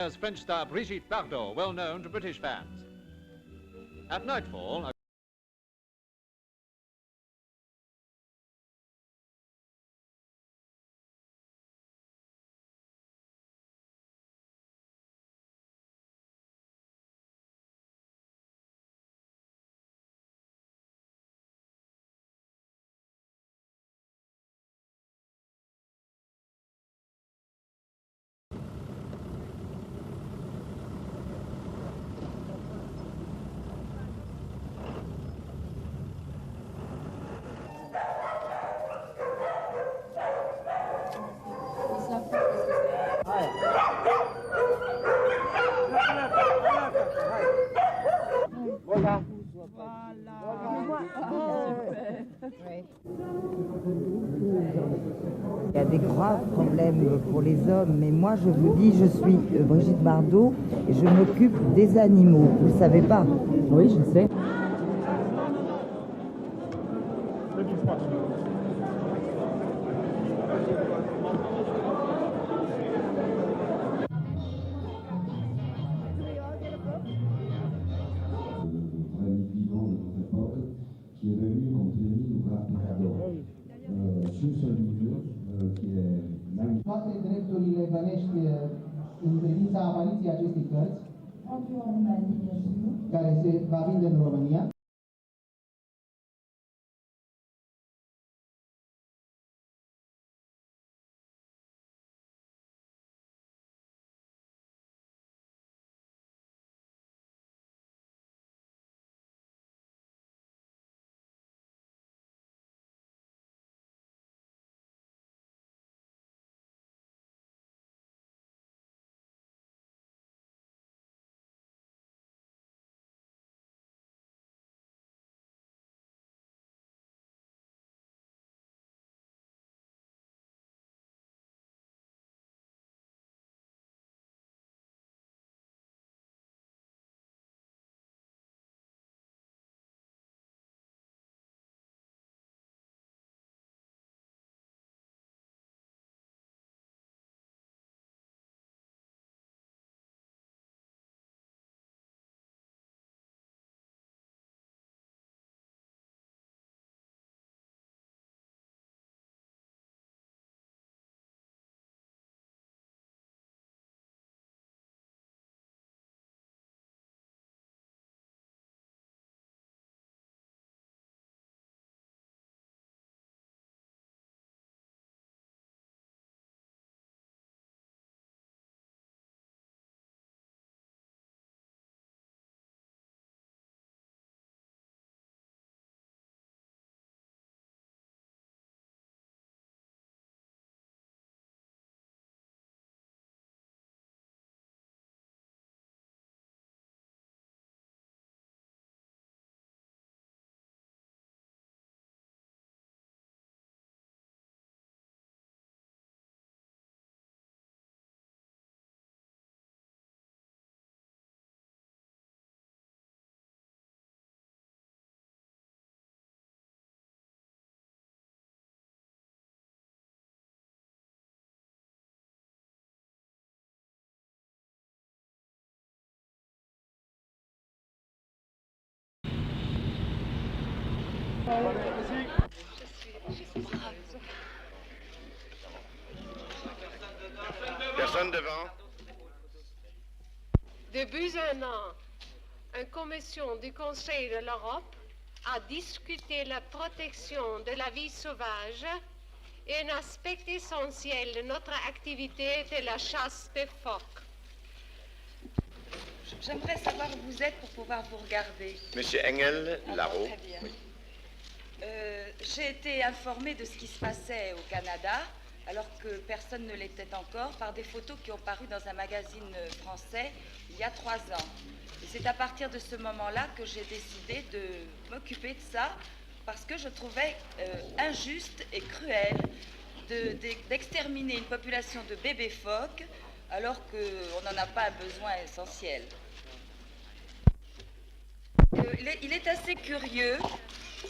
As French star Brigitte Bardot, well known to British fans. At nightfall, Il y a des graves problèmes pour les hommes, mais moi je vous dis, je suis Brigitte Bardot et je m'occupe des animaux. Vous ne le savez pas? Oui, je sais. Qui est venu contenir un rapporteur sur ce lieu qui est magnifique. Toate drepturile bănești în privința apariției acestei cărți, care se va vinde în România. Personne devant. Depuis un an, une commission du Conseil de l'Europe a discuté la protection de la vie sauvage et un aspect essentiel de notre activité est la chasse des phoques. J'aimerais savoir où vous êtes pour pouvoir vous regarder. Monsieur Engel, Larreau. Très bien. Oui. J'ai été informée de ce qui se passait au Canada, alors que personne ne l'était encore, par des photos qui ont paru dans un magazine français il y a 3 ans. Et c'est à partir de ce moment-là que j'ai décidé de m'occuper de ça, parce que je trouvais injuste et cruel d'exterminer une population de bébés phoques, alors qu'on n'en a pas un besoin essentiel. Il est assez curieux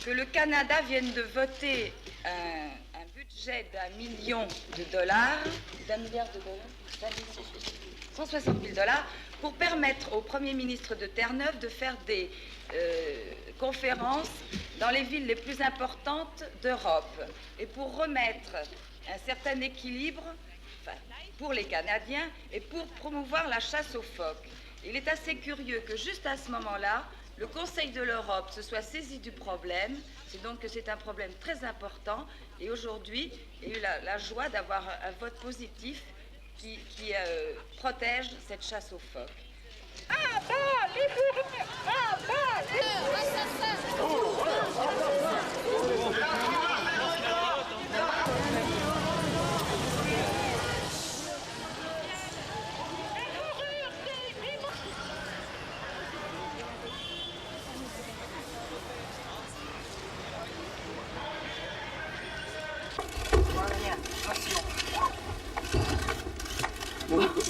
que le Canada vienne de voter un budget d'1 million de dollars, d'1 milliard de dollars, $160 000 pour permettre au Premier ministre de Terre-Neuve de faire des conférences dans les villes les plus importantes d'Europe et pour remettre un certain équilibre pour les Canadiens et pour promouvoir la chasse aux phoques. Il est assez curieux que juste à ce moment-là, le Conseil de l'Europe se soit saisi du problème. C'est donc que c'est un problème très important. Et aujourd'hui, il y a eu la joie d'avoir un vote positif qui protège cette chasse aux phoques. Ah bah, les bourrins! Ah bah, les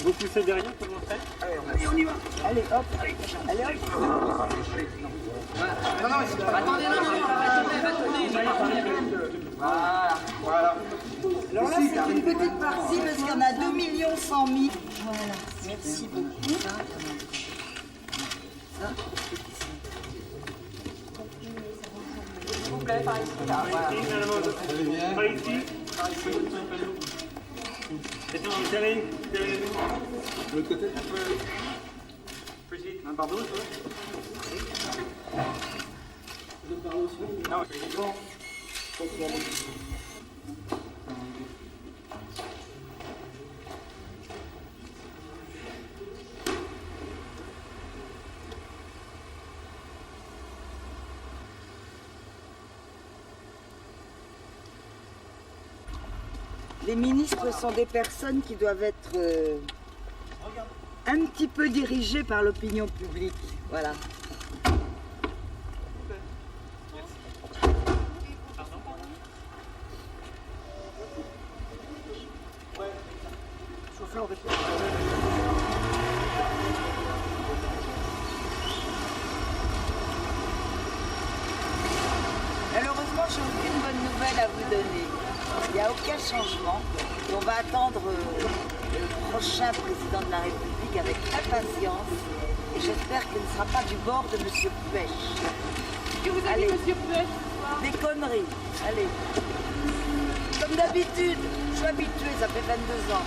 Vous poussez derrière pour montrer. Allez, on y va. Allez, hop. Allez, hop. Non, non, attendez, Voilà. Alors là, c'est une petite partie parce qu'il y en a 2 100 000. Voilà. Merci beaucoup. S'il vous plaît, par ici, là. Voilà. Par ici. Derrière nous. De l'autre côté. Un par d'autre. Non, c'est bon. Les ministres sont des personnes qui doivent être un petit peu dirigées par l'opinion publique. Voilà. Malheureusement, j'ai aucune bonne nouvelle à vous donner. Il n'y a aucun changement et on va attendre le prochain président de la République avec impatience et j'espère qu'il ne sera pas du bord de M. Pêche. Que vous avez dit, M. Pêche? Des conneries, allez. Comme d'habitude, je suis habituée, ça fait 22 ans.